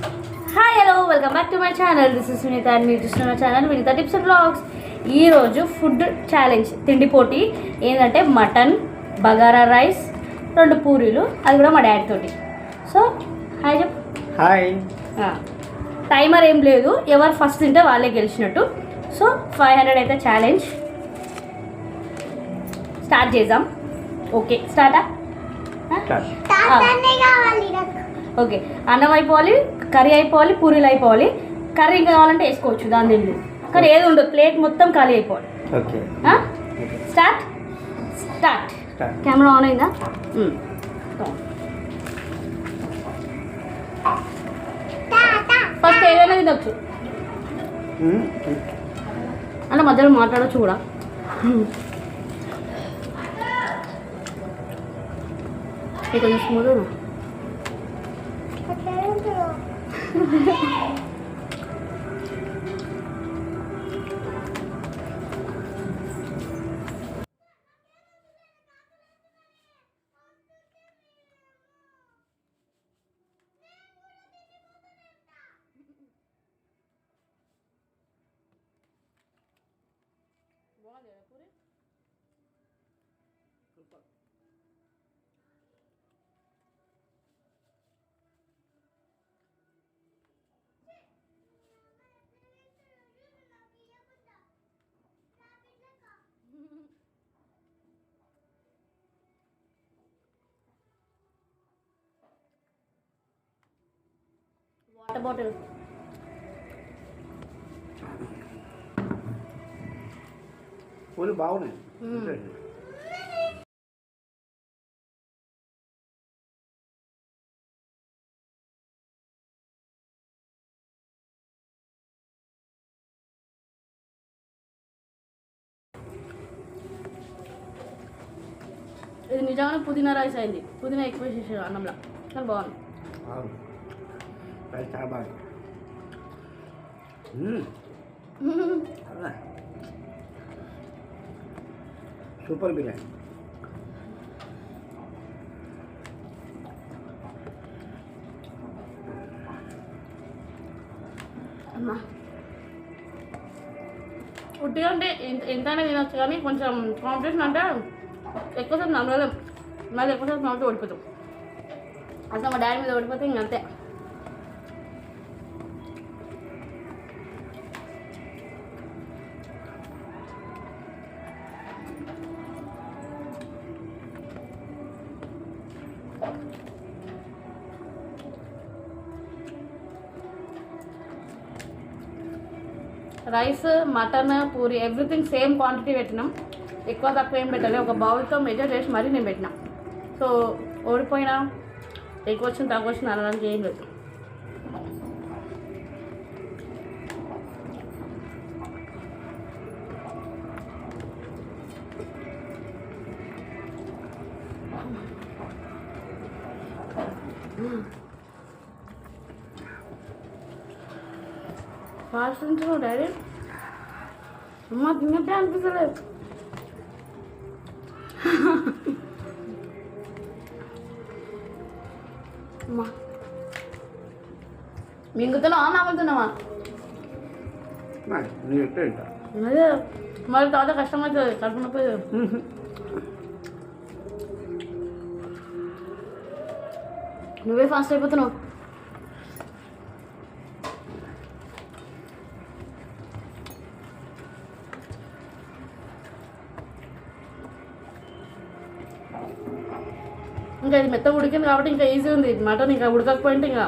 Hi hello welcome back to my channel. This is Vineetha and మీరు చూస్తున్న channel Vineetha tips and blogs. ఈరోజు food challenge తిండి పోటీ ఏంటంటే మటన్, బగారా రైస్, 2 పూరీలు, అది కూడా మా డాడీ తోటి. సో హాయ్ చెప్పు. హాయ్. టైమర్ ఏం లేదు, ఎవరు ఫస్ట్ తింటే వాళ్ళే గెలిచినట్టు. సో 500 అయితే ఛాలెంజ్ స్టార్ట్ చేద్దాం. ఓకే స్టార్టా? ఓకే, అన్నం అయిపోవాలి, కర్రీ అయిపోవాలి, పూరీలు అయిపోవాలి. కర్రీ ఇంకా కావాలంటే వేసుకోవచ్చు, దాని తిండి. కానీ ఏది ఉండదు, ప్లేట్ మొత్తం ఖాళీ అయిపోవాలి. Okay start. Start. Camera on అయిందా? ఫస్ట్ ఏదైనా తినొచ్చు అంటే మధ్యలో మాట్లాడచ్చు కూడా. కొంచెం స్మూత్ వాటర్ బాటిల్. పూలు బాగున్నాయి. ఇది నిజంగానే పుదీనా రైస్ అయింది. పుదీనా ఎక్కువ వేసేసాడు అన్నంలో, కానీ బాగుంది. చాలా బాగుంది. సూపర్ బిర్యానీ. అమ్మా ఉట్టిగా అంటే ఎంతైనా తినొచ్చు, కానీ కొంచెం కాంపిటీషన్ అంటే ఎక్కువసేపు నమ్మలేం. మళ్ళీ ఎక్కువసేపు నమ్మితే ఓడిపోతాం. అసలు మా డాడీ మీద ఓడిపోతే ఇంక అంతే. Rice, mutton, puri everything same quantity పెట్టినాం. ఎక్కువ తక్కువ ఏం పెట్టాలి, ఒక బౌల్తో మెజర్ చేసి మరీ నేను పెట్టినా. సో ఓడిపోయినా ఎక్కువ వచ్చిన తక్కువ వచ్చిన అనడానికి ఏం లేదు. ఫాస్ట్ ఉంటున్నావు డాడీ. అమ్మ తిన్నట్టే అనిపిస్తలేదు. అమ్మా మింగుతున్నావా నవ్వుతున్నావా? అదే మరి తర్వాత కష్టమవుతుంది, కడుపు నొప్పి. నువ్వే ఫాస్ట్ అయిపోతున్నావు. ఇంకా ఇది మెత్త ఉడికింది కాబట్టి ఇంకా ఈజీ ఉంది. మటన్ ఇంకా ఉడకకపోయింటే ఇంకా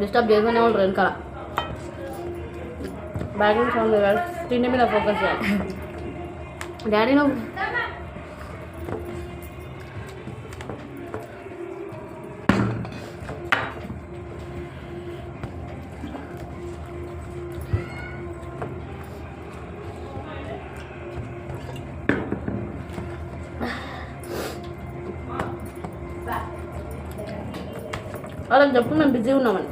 డిస్టర్బ్ చేస్తూనే ఉంటారు వెనకాల. బ్యాక్గ్రౌండ్ సౌండ్ కాదు, తిండి మీద ఫోకస్ చేయాలి. డాడీ నువ్వు వాళ్ళకి చెప్పు మేము బిజీ ఉన్నామని.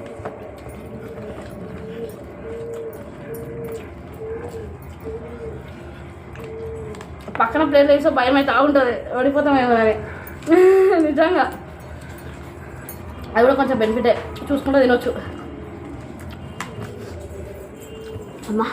పక్కన ప్లేట్ వేస్తే భయం అయితే ఉంటుంది, ఓడిపోతామేమో అని. నిజంగా అది కూడా కొంచెం బెనిఫిటే, చూసుకుంటూ తినొచ్చు. అమ్మా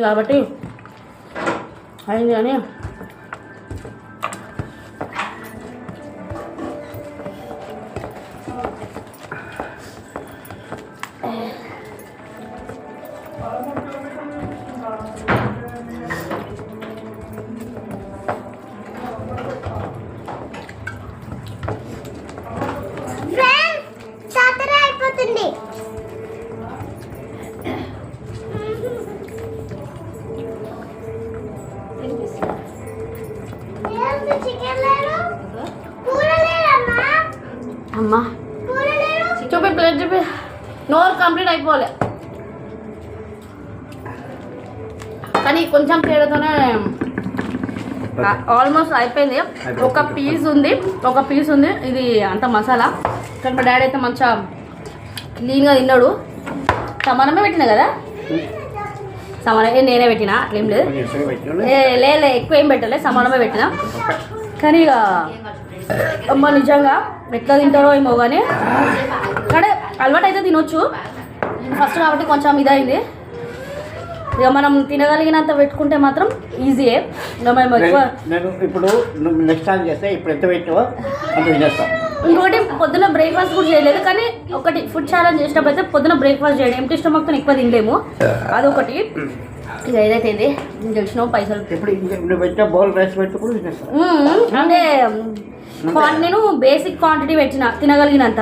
కాబట్టి అయింది కానీ అయిపోతుంది. అమ్మా చూపి ప్లేట్ చూపి, నోరు కంప్లీట్ అయిపోలే కానీ కొంచెం తేడాతోనే ఆల్మోస్ట్ అయిపోయింది. ఒక పీస్ ఉంది ఇది అంత మసాలా. కానీ మా డాడీ అయితే మంచిగా క్లీన్గా తిన్నాడు. సమానమే పెట్టినా కదా, సమానమే నేనే పెట్టినా, అట్లేం లేదు. లే ఎక్కువ ఏం పెట్టలే, సమానమే పెట్టినా. కానీ ఇక అమ్మ నిజంగా ఎట్లా తింటారో ఏమో కానీ కానీ అలవాటు అయితే తినొచ్చు. ఫస్ట్ కాబట్టి కొంచెం ఇదైంది. ఇక మనం తినగలిగినంత పెట్టుకుంటే మాత్రం ఈజీయే. ఇక మేము ఎక్కువ నేను ఇప్పుడు నెక్స్ట్ టైం చేస్తే ఇప్పుడు ఎంత పెట్టావో అంత తినేస్తాం. ఇంకోటి పొద్దున బ్రేక్ఫాస్ట్ కూడా చేయలేదు. కానీ ఒకటి ఫుడ్ ఛాలెంజ్ చేసినప్పుడు అయితే పొద్దున బ్రేక్ఫాస్ట్ చేయడం ఎంటీ స్టమక్తో ఎక్కువ తినలేము, అదొకటి. ఇక ఏదైతే ఇది తెలిసినావు పైసలు ఇప్పుడు నువ్వు పెట్టిన బౌల్ రైస్ పెట్టుకుని తినేస్తాం. అంటే నేను బేసిక్ క్వాంటిటీ పెట్టిన తినగలిగినంత.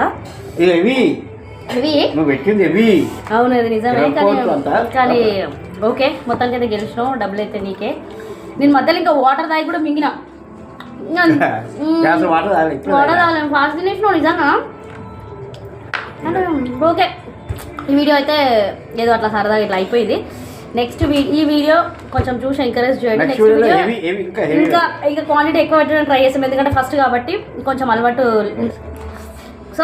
ఇవి నువ్వు పెట్టింది ఇవి అవును, అది నిజమే. కానీ ఓకే, మొత్తానికి అయితే గెలిచినావు, డబ్బులు అయితే నీకే. నేను మధ్యలో ఇంకా వాటర్ తాగి కూడా మింగిన, వాటర్ తాగలేము, ఫాస్ట్ తినేసినావు నిజంగా. అంటే ఓకే, ఈ వీడియో అయితే ఏదో అట్లా సరదాగా ఇట్లా అయిపోయింది. నెక్స్ట్ ఈ వీడియో కొంచెం చూసి ఎంకరేజ్ చేయండి. నెక్స్ట్ వీడియో ఇంకా క్వాంటిటీ ఎక్కువ పెట్టడానికి ట్రై చేస్తాం, ఎందుకంటే ఫస్ట్ కాబట్టి కొంచెం అలవాటు. సో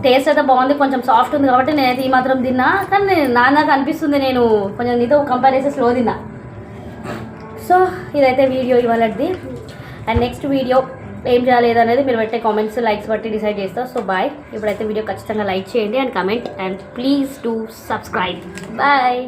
టేస్ట్ అయితే బాగుంది, కొంచెం సాఫ్ట్ ఉంది కాబట్టి నేనైతే ఈ మాత్రం తిన్నా. కానీ నాకు అనిపిస్తుంది నేను కొంచెం నీతో కంపేర్ చేస్తే స్లో తిన్నా. సో ఇదైతే వీడియో ఇవ్వాలది. అండ్ నెక్స్ట్ వీడియో ఏం చేయలేదు అనేది మీరు పెట్టే కామెంట్స్ లైక్స్ బట్టి డిసైడ్ చేస్తాం. So bye. ఇప్పుడైతే వీడియో ఖచ్చితంగా లైక్ చేయండి and comment and please do subscribe. Bye.